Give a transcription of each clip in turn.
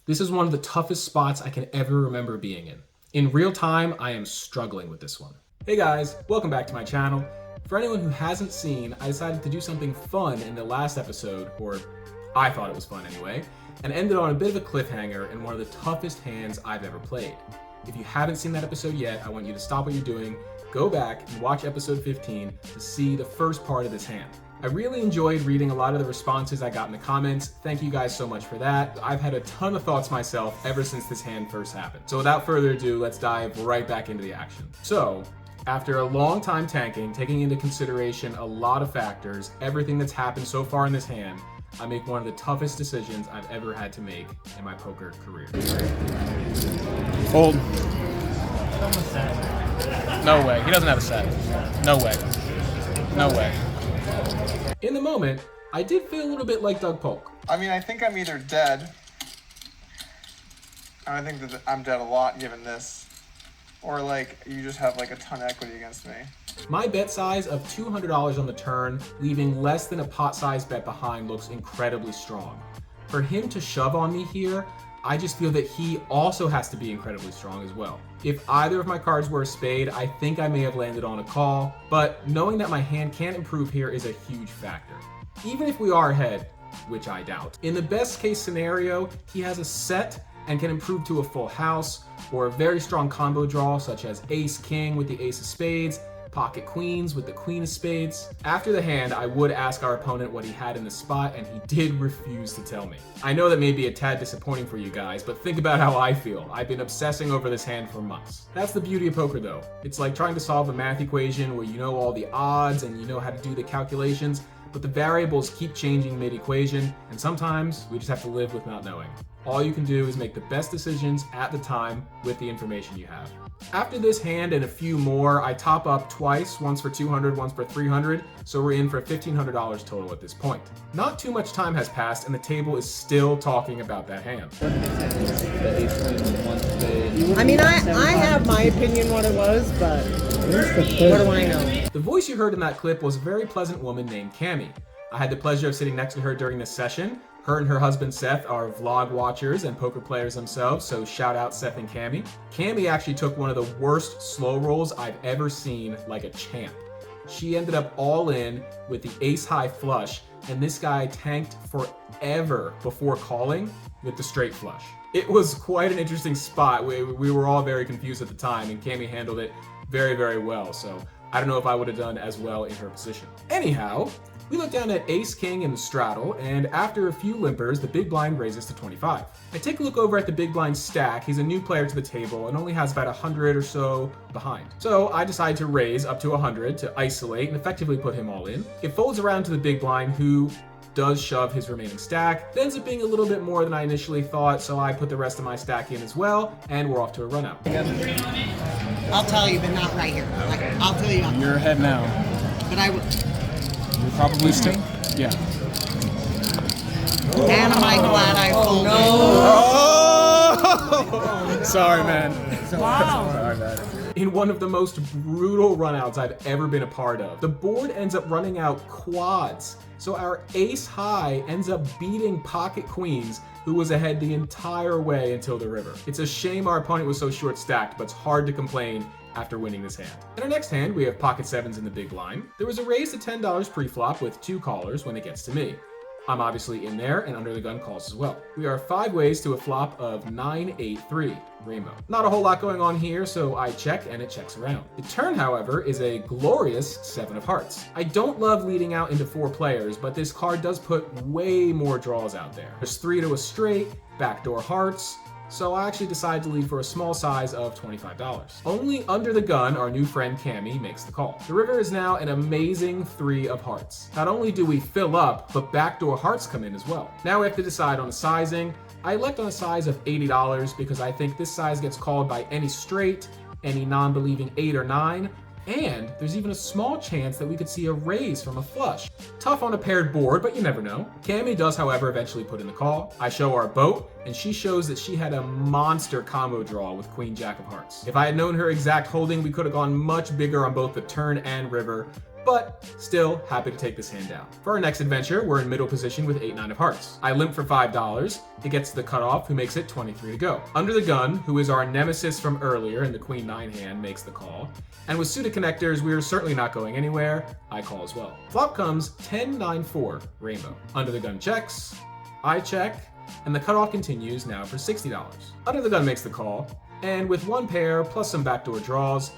This is one of the toughest spots I can ever remember being in. In real time, I am struggling with this one. Hey guys, welcome back to my channel. For anyone who hasn't seen, I decided to do something fun in the last episode, or I thought it was fun anyway, and ended on a bit of a cliffhanger in one of the toughest hands I've ever played. If you haven't seen that episode yet, I want you to stop what you're doing, go back and watch episode 15 to see the first part of this hand. I really enjoyed reading a lot of the responses I got in the comments. Thank you guys so much for that. I've had a ton of thoughts myself ever since this hand first happened. So without further ado, let's dive right back into the action. So, after a long time tanking, taking into consideration a lot of factors, everything that's happened so far in this hand, I make one of the toughest decisions I've ever had to make in my poker career. Fold. No way. He doesn't have a set. No way. No way. In the moment, I did feel a little bit like Doug Polk. I mean, I think I'm either dead, and I think that I'm dead a lot given this, or like you just have like a ton of equity against me. My bet size of $200 on the turn, leaving less than a pot size bet behind, looks incredibly strong. For him to shove on me here, I just feel that he also has to be incredibly strong as well. If either of my cards were a spade, I think I may have landed on a call, but knowing that my hand can't improve here is a huge factor. Even if we are ahead, which I doubt. In the best case scenario, he has a set and can improve to a full house, or a very strong combo draw such as ace-king with the ace of spades, pocket queens with the queen of spades. After the hand, I would ask our opponent what he had in the spot, and he did refuse to tell me. I know that may be a tad disappointing for you guys, but think about how I feel. I've been obsessing over this hand for months. That's the beauty of poker though. It's like trying to solve a math equation where you know all the odds and you know how to do the calculations, but the variables keep changing mid-equation, and sometimes we just have to live with not knowing. All you can do is make the best decisions at the time with the information you have. After this hand and a few more, I top up twice, once for $200, once for $300, so we're in for $1,500 total at this point. Not too much time has passed and the table is still talking about that hand. I mean, I have my opinion what it was, but what do I know? The voice you heard in that clip was a very pleasant woman named Cami. I had the pleasure of sitting next to her during this session. Her and her husband Seth are vlog watchers and poker players themselves, so shout out Seth and Cami. Cami actually took one of the worst slow rolls I've ever seen like a champ. She ended up all in with the ace high flush, and this guy tanked forever before calling with the straight flush. It was quite an interesting spot. We were all very confused at the time, and Cami handled it very, very well, so I don't know if I would have done as well in her position. Anyhow, we look down at ace-king in the straddle, and after a few limpers, the big blind raises to 25. I take a look over at the big blind stack. He's a new player to the table and only has about 100 or so behind. So I decide to raise up to 100 to isolate and effectively put him all in. It folds around to the big blind, who does shove his remaining stack. It ends up being a little bit more than I initially thought, so I put the rest of my stack in as well, and we're off to a run out. I'll tell you, but not right here. Like, I'll tell you. You're ahead now. But I will. You're probably still. Yeah. Man, am I glad I folded. Oh! Sorry, man. Wow. Sorry, man. In one of the most brutal runouts I've ever been a part of, the board ends up running out quads. So our ace high ends up beating pocket queens, who was ahead the entire way until the river. It's a shame our opponent was so short stacked, but it's hard to complain after winning this hand. In our next hand, we have pocket sevens in the big blind. There was a raise to $10 pre-flop with 2 callers when it gets to me. I'm obviously in there and under the gun calls as well. We are 5 ways to a flop of 9-8-3, rainbow. Not a whole lot going on here, so I check and it checks around. The turn, however, is a glorious 7 of hearts. I don't love leading out into 4 players, but this card does put way more draws out there. There's 3 to a straight, backdoor hearts, so I actually decided to lead for a small size of $25. Only under the gun, our new friend Cami makes the call. The river is now an amazing 3 of hearts. Not only do we fill up, but backdoor hearts come in as well. Now we have to decide on the sizing. I elect on a size of $80 because I think this size gets called by any straight, any non-believing 8 or 9, and there's even a small chance that we could see a raise from a flush. Tough on a paired board, but you never know. Cami does, however, eventually put in the call. I show our boat, and she shows that she had a monster combo draw with Queen Jack of Hearts. If I had known her exact holding, we could have gone much bigger on both the turn and river, but still happy to take this hand down. For our next adventure, we're in middle position with 8-9 of hearts. I limp for $5. It gets to the cutoff, who makes it 23 to go. Under the gun, who is our nemesis from earlier in the Queen 9 hand, makes the call. And with suited connectors, we are certainly not going anywhere. I call as well. Flop comes 10-9-4, rainbow. Under the gun checks, I check, and the cutoff continues now for $60. Under the gun makes the call, and with one pair plus some backdoor draws,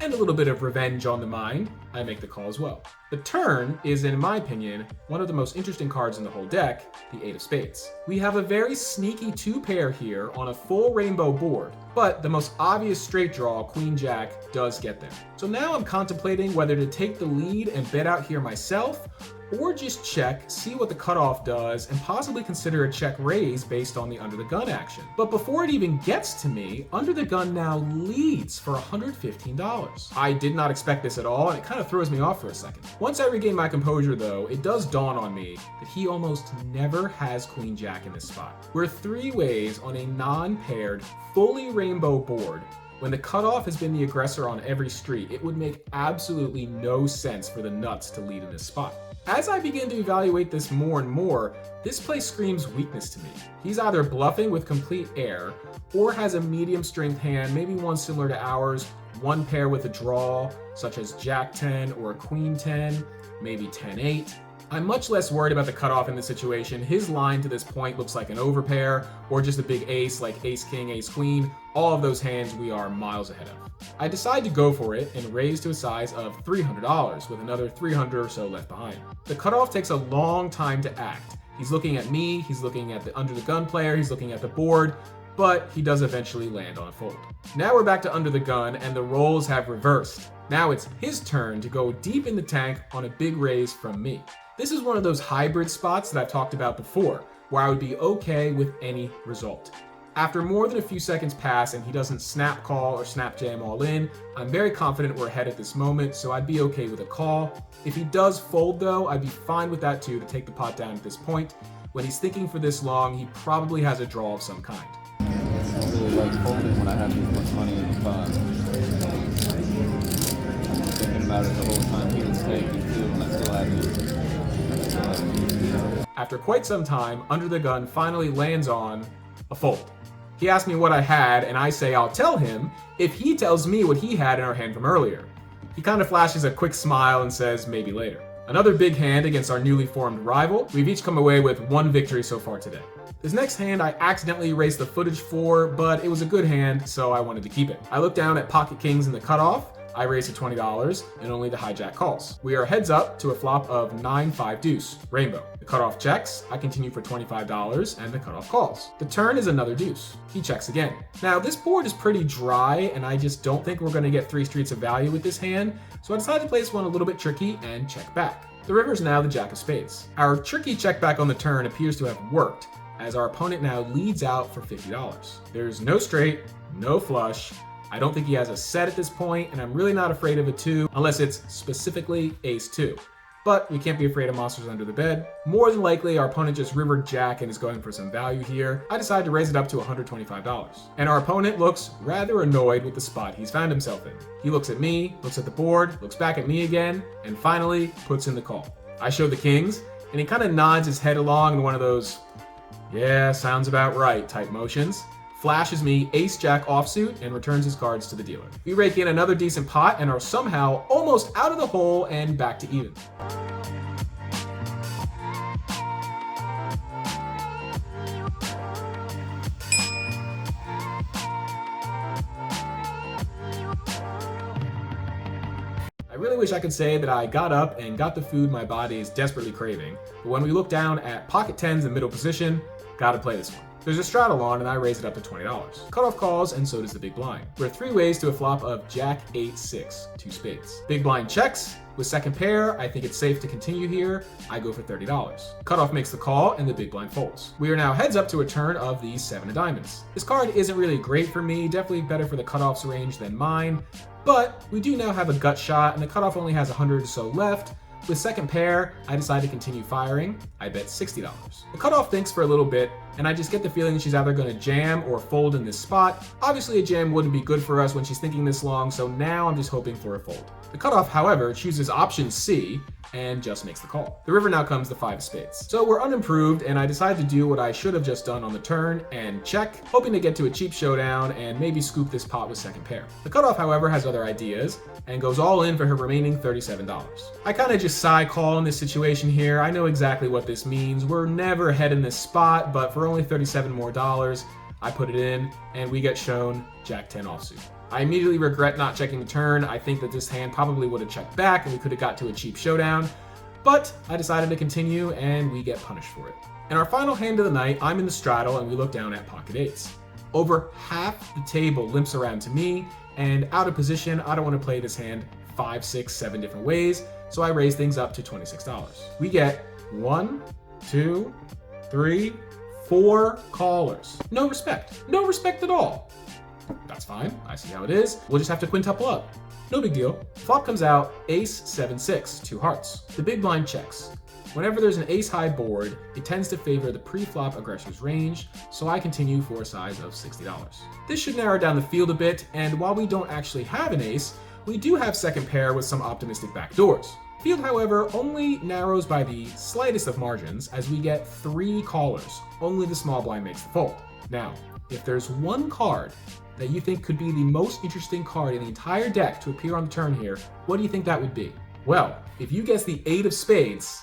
and a little bit of revenge on the mind, I make the call as well. The turn is, in my opinion, one of the most interesting cards in the whole deck, the 8 of spades. We have a very sneaky 2-pair here on a full rainbow board, but the most obvious straight draw, Queen Jack, does get there. So now I'm contemplating whether to take the lead and bet out here myself, or just check, see what the cutoff does, and possibly consider a check raise based on the under the gun action. But before it even gets to me, under the gun now leads for $115. I did not expect this at all, and it kind of throws me off for a second. Once I regain my composure though, it does dawn on me that he almost never has Queen Jack in this spot. We're 3 ways on a non-paired, fully rainbow board. When the cutoff has been the aggressor on every street, it would make absolutely no sense for the nuts to lead in this spot. As I begin to evaluate this more and more, this play screams weakness to me. He's either bluffing with complete air, or has a medium strength hand, maybe one similar to ours, one pair with a draw, such as Jack 10 or Queen 10, maybe 10-8. I'm much less worried about the cutoff in this situation. His line to this point looks like an overpair, or just a big ace like ace king, ace queen. All of those hands we are miles ahead of. I decide to go for it and raise to a size of $300 with another 300 or so left behind. The cutoff takes a long time to act. He's looking at me, he's looking at the under the gun player, he's looking at the board, but he does eventually land on a fold. Now we're back to under the gun and the roles have reversed. Now it's his turn to go deep in the tank on a big raise from me. This is one of those hybrid spots that I've talked about before, where I would be okay with any result. After more than a few seconds pass and he doesn't snap call or snap jam all in, I'm very confident we're ahead at this moment, so I'd be okay with a call. If he does fold though, I'd be fine with that too to take the pot down at this point. When he's thinking for this long, he probably has a draw of some kind. I don't really like folding when I have this much money in the pot. I'm thinking about it the whole time. He was taking too, and I still have it. After quite some time, under the gun finally lands on a fold. He asks me what I had, and I say I'll tell him if he tells me what he had in our hand from earlier. He kind of flashes a quick smile and says maybe later. Another big hand against our newly formed rival. We've each come away with 1 victory so far today. This next hand I accidentally erased the footage for, but it was a good hand, so I wanted to keep it. I look down at pocket kings in the cutoff. I raise to $20, and only the hijack calls. We are heads up to a flop of 9-5 deuce, rainbow. The cutoff checks, I continue for $25, and the cutoff calls. The turn is another deuce. He checks again. Now, this board is pretty dry, and I just don't think we're gonna get 3 streets of value with this hand, so I decided to play this one a little bit tricky and check back. The river is now the jack of spades. Our tricky check back on the turn appears to have worked, as our opponent now leads out for $50. There's no straight, no flush. I don't think he has a set at this point, and I'm really not afraid of a 2, unless it's specifically ace 2. But we can't be afraid of monsters under the bed. More than likely, our opponent just rivered jack and is going for some value here. I decided to raise it up to $125. And our opponent looks rather annoyed with the spot he's found himself in. He looks at me, looks at the board, looks back at me again, and finally puts in the call. I show the kings, and he kind of nods his head along in one of those, yeah, sounds about right type motions. Flashes me ace-jack offsuit and returns his cards to the dealer. We rake in another decent pot and are somehow almost out of the hole and back to even. I really wish I could say that I got up and got the food my body is desperately craving, but when we look down at pocket tens in middle position, gotta play this one. There's a straddle on and I raise it up to $20. Cutoff calls and so does the big blind. We're 3 ways to a flop of jack 8-6, 2 spades. Big blind checks. With second pair, I think it's safe to continue here. I go for $30. Cutoff makes the call and the big blind folds. We are now heads up to a turn of the 7 of diamonds. This card isn't really great for me, definitely better for the cutoff's range than mine, but we do now have a gut shot and the cutoff only has 100 or so left. With second pair, I decide to continue firing. I bet $60. The cutoff thinks for a little bit, and I just get the feeling she's either going to jam or fold in this spot. Obviously, a jam wouldn't be good for us when she's thinking this long, so now I'm just hoping for a fold. The cutoff, however, chooses option C and just makes the call. The river now comes the 5 of spades. So we're unimproved, and I decide to do what I should have just done on the turn and check, hoping to get to a cheap showdown and maybe scoop this pot with second pair. The cutoff, however, has other ideas and goes all in for her remaining $37. I kind of just sigh call in this situation here. I know exactly what this means. We're never ahead in this spot, but for only $37 more, I put it in and we get shown Jack 10 offsuit. I immediately regret not checking the turn. I think that this hand probably would have checked back and we could have got to a cheap showdown, but I decided to continue and we get punished for it. In our final hand of the night, I'm in the straddle and we look down at pocket eights. Over half the table limps around to me, and out of position, I don't want to play this hand 5, 6, 7 different ways, so I raise things up to $26. We get 1, 2, 3, 4 callers. No respect at all. That's fine, I see how it is. We'll just have to quintuple up. No big deal. Flop comes out ace 7, 6, 2 hearts. The big blind checks. Whenever there's an ace high board, it tends to favor the pre-flop aggressor's range, so I continue for a size of $60. This should narrow down the field a bit, and while we don't actually have an ace, we do have second pair with some optimistic backdoors. Field, however, only narrows by the slightest of margins as we get 3 callers. Only the small blind makes the fold. Now, if there's one card that you think could be the most interesting card in the entire deck to appear on the turn here, what do you think that would be? Well, if you guess the 8 of spades,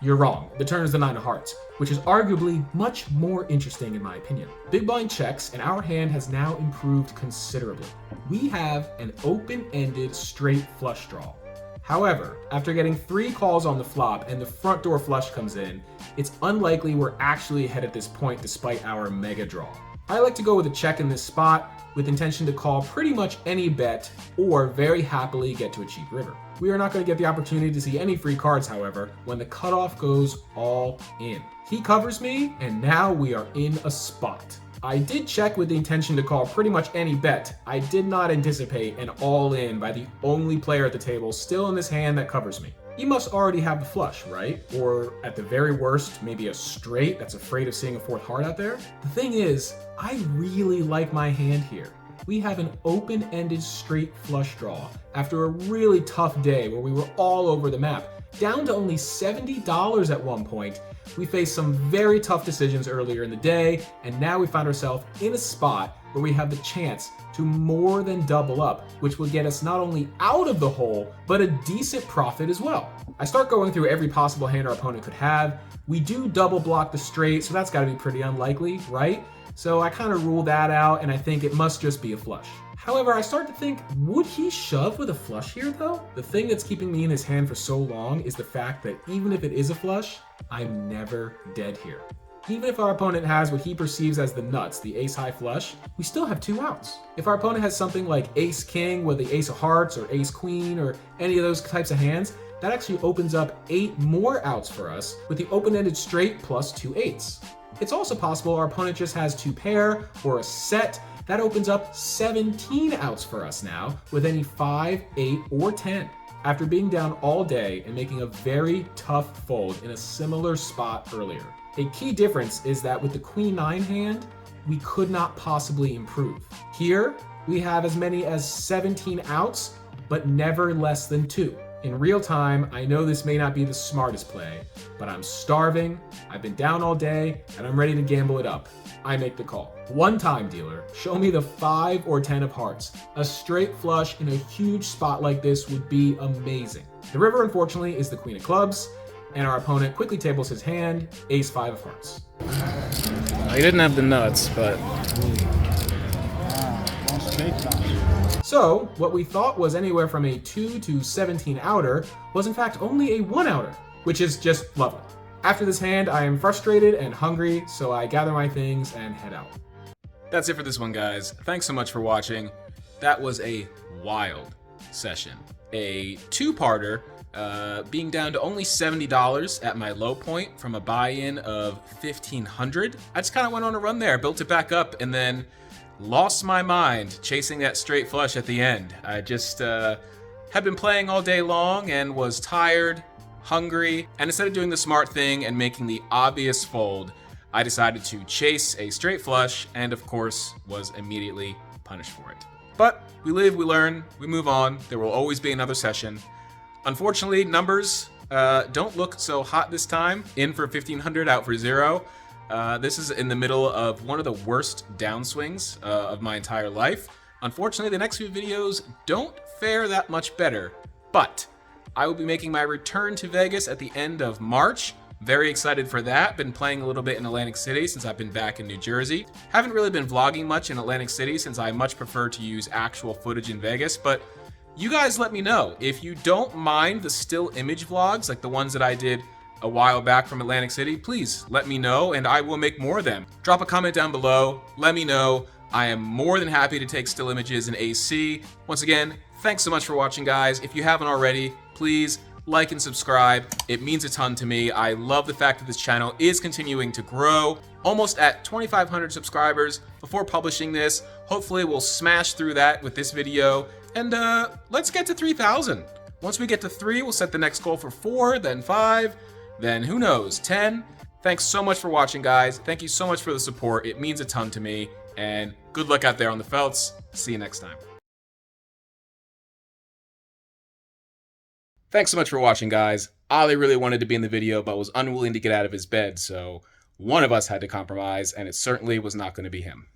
you're wrong. The turn is the 9 of hearts, which is arguably much more interesting in my opinion. Big blind checks, and our hand has now improved considerably. We have an open-ended straight flush draw. However, after getting 3 calls on the flop and the front door flush comes in, it's unlikely we're actually ahead at this point despite our mega draw. I like to go with a check in this spot with intention to call pretty much any bet or very happily get to a cheap river. We are not going to get the opportunity to see any free cards, however, when the cutoff goes all in. He covers me, and now we are in a spot. I did check with the intention to call pretty much any bet. I did not anticipate an all-in by the only player at the table still in this hand that covers me. You must already have the flush, right? Or at the very worst, maybe a straight that's afraid of seeing a 4th heart out there? The thing is, I really like my hand here. We have an open-ended straight flush draw after a really tough day where we were all over the map. Down to only $70 at one point, we faced some very tough decisions earlier in the day, and now we find ourselves in a spot where we have the chance to more than double up, which will get us not only out of the hole, but a decent profit as well. I start going through every possible hand our opponent could have. We do double block the straight, so that's gotta be pretty unlikely, right? So I kind of rule that out, and I think it must just be a flush. However, I start to think, would he shove with a flush here though? The thing that's keeping me in his hand for so long is the fact that even if it is a flush, I'm never dead here. Even if our opponent has what he perceives as the nuts, the ace high flush, we still have 2 outs. If our opponent has something like ace king with the ace of hearts or ace queen or any of those types of hands, that actually opens up 8 more outs for us with the open-ended straight plus 2 8s. It's also possible our opponent just has 2 pair or a set. That opens up 17 outs for us now with any 5, 8, or 10. After being down all day and making a very tough fold in a similar spot earlier. A key difference is that with the Queen 9 hand, we could not possibly improve. Here, we have as many as 17 outs, but never less than 2. In real time, I know this may not be the smartest play, but I'm starving, I've been down all day, and I'm ready to gamble it up. I make the call. One time, dealer, show me the 5 or 10 of hearts. A straight flush in a huge spot like this would be amazing. The river, unfortunately, is the Queen of clubs, and our opponent quickly tables his hand, ace 5 of hearts. He didn't have the nuts, but... So, what we thought was anywhere from a 2 to 17 outer was in fact only a 1 outer, which is just lovely. After this hand, I am frustrated and hungry, so I gather my things and head out. That's it for this one, guys. Thanks so much for watching. That was a wild session. A 2-parter, being down to only $70 at my low point from a buy-in of $1,500. I just kind of went on a run there, built it back up, and then lost my mind chasing that straight flush at the end. I just had been playing all day long and was tired, hungry, and instead of doing the smart thing and making the obvious fold, I decided to chase a straight flush and of course was immediately punished for it. But we live, we learn, we move on. There will always be another session. Unfortunately, numbers don't look so hot this time. In for 1,500, out for 0. This is in the middle of one of the worst downswings of my entire life. Unfortunately, the next few videos don't fare that much better, but I will be making my return to Vegas at the end of March. Very excited for that. Been playing a little bit in Atlantic City since I've been back in New Jersey. Haven't really been vlogging much in Atlantic City since I much prefer to use actual footage in Vegas, but you guys let me know. If you don't mind the still image vlogs, like the ones that I did a while back from Atlantic City, please let me know and I will make more of them. Drop a comment down below, let me know. I am more than happy to take still images in AC. Once again, thanks so much for watching, guys. If you haven't already, please like and subscribe. It means a ton to me. I love the fact that this channel is continuing to grow. Almost at 2,500 subscribers before publishing this. Hopefully we'll smash through that with this video. And let's get to 3,000. Once we get to 3, we'll set the next goal for 4, then 5, then who knows, 10. Thanks so much for watching, guys. Thank you so much for the support. It means a ton to me. And good luck out there on the felts. See you next time. Thanks so much for watching, guys. Ali really wanted to be in the video, but was unwilling to get out of his bed, so one of us had to compromise, and it certainly was not going to be him.